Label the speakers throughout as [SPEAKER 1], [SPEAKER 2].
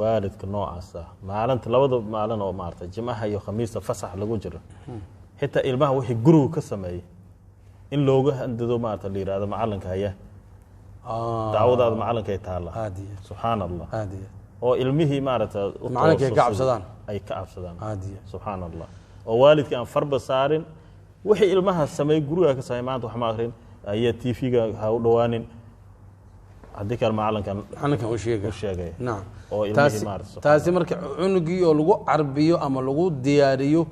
[SPEAKER 1] waalidka noocaas ah maalinta labada maalin oo maartay jimcaha iyo khamiista fasax lagu jiro xitaa ilmaha wixii guriga ka sameeyay in looga handado maarta la yiraahdo macalinka haya daawadaada macalinka ay taala subhanallah oo ilmihii maarta
[SPEAKER 2] macalinka
[SPEAKER 1] ay ka cabsadaan subhanallah oo waalidka aan farba saarin wixii ilmaha sameey guriga ka sameey maanta wax ma akhrin ayaa TV-ga ha u dhawaanin hadii kale macalinkan
[SPEAKER 2] u sheegay
[SPEAKER 1] naam oo ilmihii maarta
[SPEAKER 2] taasi marka cunugii oo lagu carbiyo ama lagu diyaariyo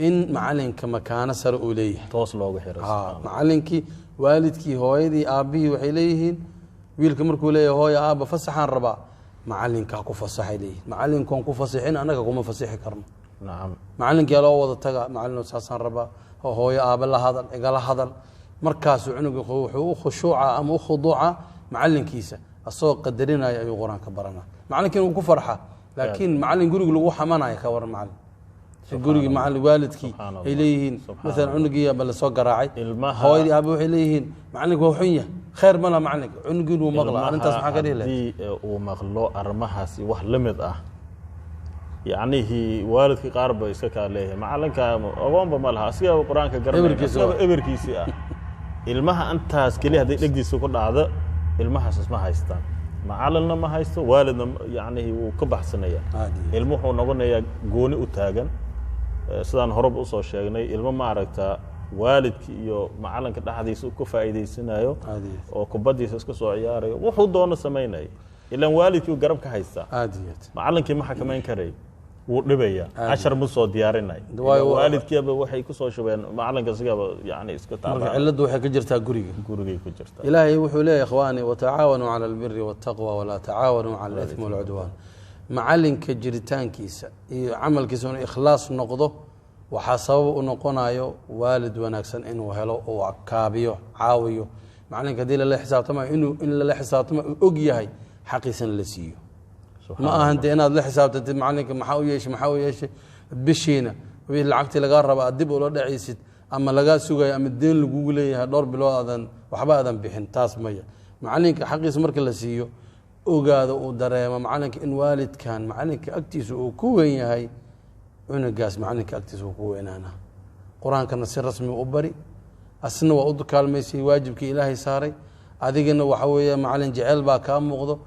[SPEAKER 2] in macalinka makaana sare uu leeyahay
[SPEAKER 1] toos looga xiro
[SPEAKER 2] macalinkii waalidkii hooyadii aabihii waxay leeyihiin wiilka markuu leeyahay hooyo aaba fasaxan rabaa macalinka ku fasaxay leeyahay macalinkoon ku fasaxin anaga kuma fasaxi karno
[SPEAKER 1] naam
[SPEAKER 2] macalinkii loo wada taga macalin saasan rabaa hooyo aaba la hadal igala hadal markaas cunugu wuxuu u khushuuca ama u khuduuca macalinkiisa asoo qadarinaya ayuu quraanka barana macalinkiina uu ku farxa laakiin macalin guriga lagu xamanayo ka waran macalin guriga macalin waalidkii ay leeyihiin مثلا cunugii bal soo garaacay hooyadii aaba waxay leeyihiin macalinka waa xun yahay khayr ma la macalinka cunugii uu maqla arintaas waxa ka dhigay
[SPEAKER 1] uu maqlo armahaasi wax lamid ah يعني والدك قارب يسكت عليه معلنك أقوم بمالها أسيا القرآن كجرب إبركيسي المها أنت سكلي هذا نقدي سكون هذا المها اسمها هايستان معلنا ما هايستو والدنا يعني هو كبح سنية المه نقولنا يا جوني وتاجن سدان هرب أصلا شيء المه ما عرفت والدك يو معلنك ده هذا يسوق فائدة سنايو أو كبدي يسكت سوعياري وحود دون سميناي إلا والدك يقرب كهايستا معلنك ما حكمين كريم ودبيا 10 مصو دياريناي والدكي waxay ku soo shubeen macalinka sigaba yani iska taabaa
[SPEAKER 2] ciladu waxay ka jirtaa guriga
[SPEAKER 1] ku jirtaa
[SPEAKER 2] ilaahay wuxuu leeyahay ikhwaani wa taawanu ala albirri wattaqwa wa la taawanu ala alithmi wal udwan macalinka jiritaankiisa iyo amalkiisa inuu ikhlaas noqdo waxa sabab u noqonayo waalid wanaagsan inuu helo oo akaabiyo caawiyo macalinka hadii la xisaabtamo inuu in la xisaabtamo og yahay xaqiisan la siiyo ما أنت أنا لا حساب تنت معلنك محاويش بشينا وبيه العقد لقى ربع الدب ولا دعيسد أما لقى سوق أما الدين الجوجلي هدور بلو أذن وحبا أذن بحن تاس مية معلنك حقي سمرك اللسيو وقاعد ودري معلنك إن والد كان معلنك أكتيس وكوين هاي ونقاس معلنك أكتيس وكوين أنا قرآن كان السر رسمي وأبري السنة وأضو كالميسي واجبك إلهي ساري هذه قلنا وحوية معلن جعل با كام مغضو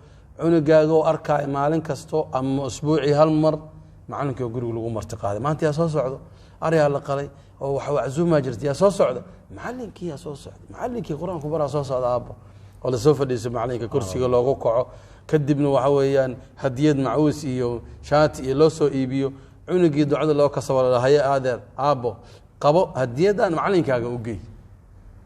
[SPEAKER 2] cunugaaga oo arkay maalin kasto ama usbuuci hal mar macalinka guriga lagu martiqaaday maanta yaa soo socdo ariya la qalay oo waxa azuuma jirtay yaa soo socdo macalinkii yaa soo socdo macalinkii quraanku bara soo socdo aabo oo la soo fadhiiso macalinka kursiga loogu kaco kadibna waxa weeyaan hadiyad macuus iyo shaati iyo loo soo iibiyo cunugii ducada loo kasabo lahaye aadeer aabo qabo hadiyadan macalinkaaga u geey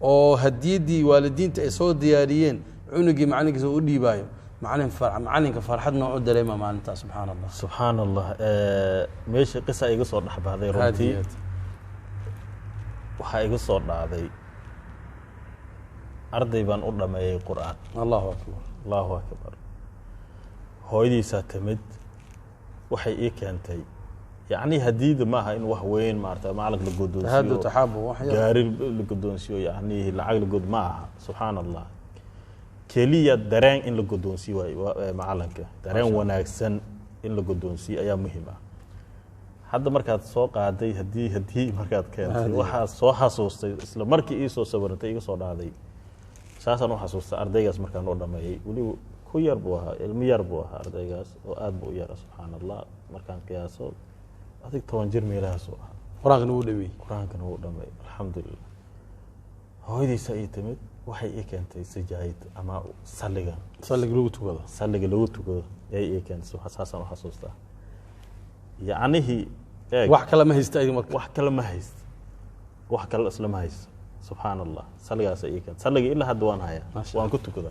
[SPEAKER 2] oo hadiyadii waalidiinta ay soo diyaariyeen cunugii macalinkiisa u dhiibaayo معلنك فرحتنا ودري ما معناتها
[SPEAKER 1] سبحان الله ماشي قصة يقصر نحب هذا رمتي وحا يقصر هذا أرضي بان أرضى ما القرآن
[SPEAKER 2] الله أكبر
[SPEAKER 1] الله أكبر هويدي ساتمد وحي إيه كانتي يعني هديد معها إن وهوين مارتا معلق لقدونسيو
[SPEAKER 2] هذا تحابه وحي
[SPEAKER 1] قاري لقدونسيو يعني العقل قد معها سبحان الله كلية درين إن لقدونسي معلنك درين وناكسن إن لقدونسي أيام مهمة حد مركات سوق عادي هدي مركات كانت وح سو حسوستي إسلام مركي إيسو صبرتي إيسو عادي ساسا نو حسوست أرديجاس مركان نورنا ماي ولي كوير بوها الميار بوها أرديجاس وآد بوير سبحان الله مركان كياسو أتيك توانجر ميراسو
[SPEAKER 2] قرآن نو دمي
[SPEAKER 1] الحمد لله هودي سايتمد waxay ay keentay sijaayid ama saliga lagu tukado ay keentay xasaasan oo xasuusta yaanihi
[SPEAKER 2] wax kale ma haysta ay markaa
[SPEAKER 1] wax kale isla ma haysto subhanallah saligaas ay keentay saliga ila hadda waan haya waan ku tukada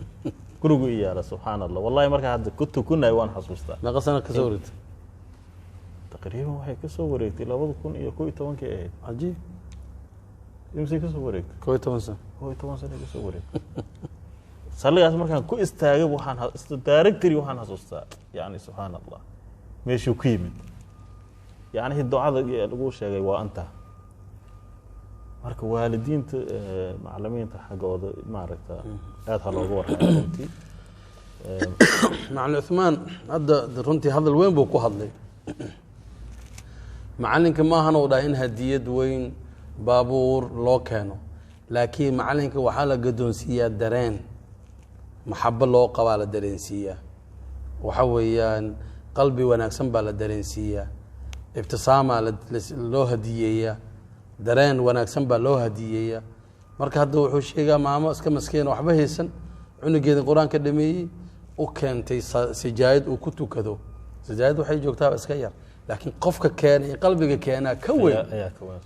[SPEAKER 1] gurigu iyaala subhanallah wallahi marka hadda ku tukunay waan xasuusta
[SPEAKER 2] naqa sana ka soo wareegtay
[SPEAKER 1] taqriiban waxay ka soo wareegtay 2011 ahayd
[SPEAKER 2] ajiib
[SPEAKER 1] imsi ka soo wareegtay
[SPEAKER 2] 11 sano
[SPEAKER 1] ka soo wareegtay saligaas markaan ku istaagay waxaan directory waxaan xasuustaa yani subhanallah meeshuu ku yimid yani ducada lagu sheegay waa anta marka waalidiinta macallimiinta xaqooda ma aragta aad ha looga warhayo runtii
[SPEAKER 2] macalin Uthman hadda runtii hadal weyn buu ku hadlay macalinka maahan uu dhahay in hadiyad weyn baabuur loo keeno laakiin macalinka waxaa la gadoonsiiyaa dareen maxabo loo qabaa la dareensiiyaa waxa weeyaan qalbi wanaagsan baa la dareensiiyaa ibtisaamaa loo hadiyeeyaa dareen wanaagsan baa loo hadiyeeyaa marka hadda wuxuu sheegaa maamo iska maskiin waxba haysan cunugeeda qur-aanka dhameeyey u keentay sijaayad uu ku tukado sijaayad waxay joogtaa iska yar laakiin qofka keenay qalbiga keenaa ka weyn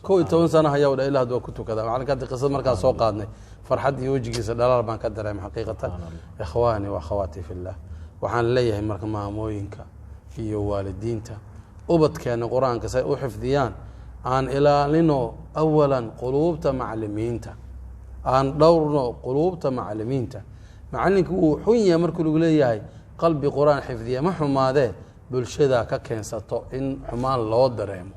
[SPEAKER 2] 11 sano ayaa uu ilaa hadda ku tukada macalinka hadda qisad markaa soo qaadnay farxad iyo wajigiisa dhalaal baan ka dareemay xaqiiqatan ikhwaani wa akhawati fillah waxaan leeyahay marka maamooyinka iyo waalidiinta ubadkeena qur-aanka say u xifdiyaan aan ilaalino awalan quluubta macallimiinta aan dhowrno quluubta macallimiinta macalinka uu xun yahay markuu lagu leeyahay qalbi qur-aan xifdiya ma xumaadee bulshada ka keensato in xumaan loo dareemo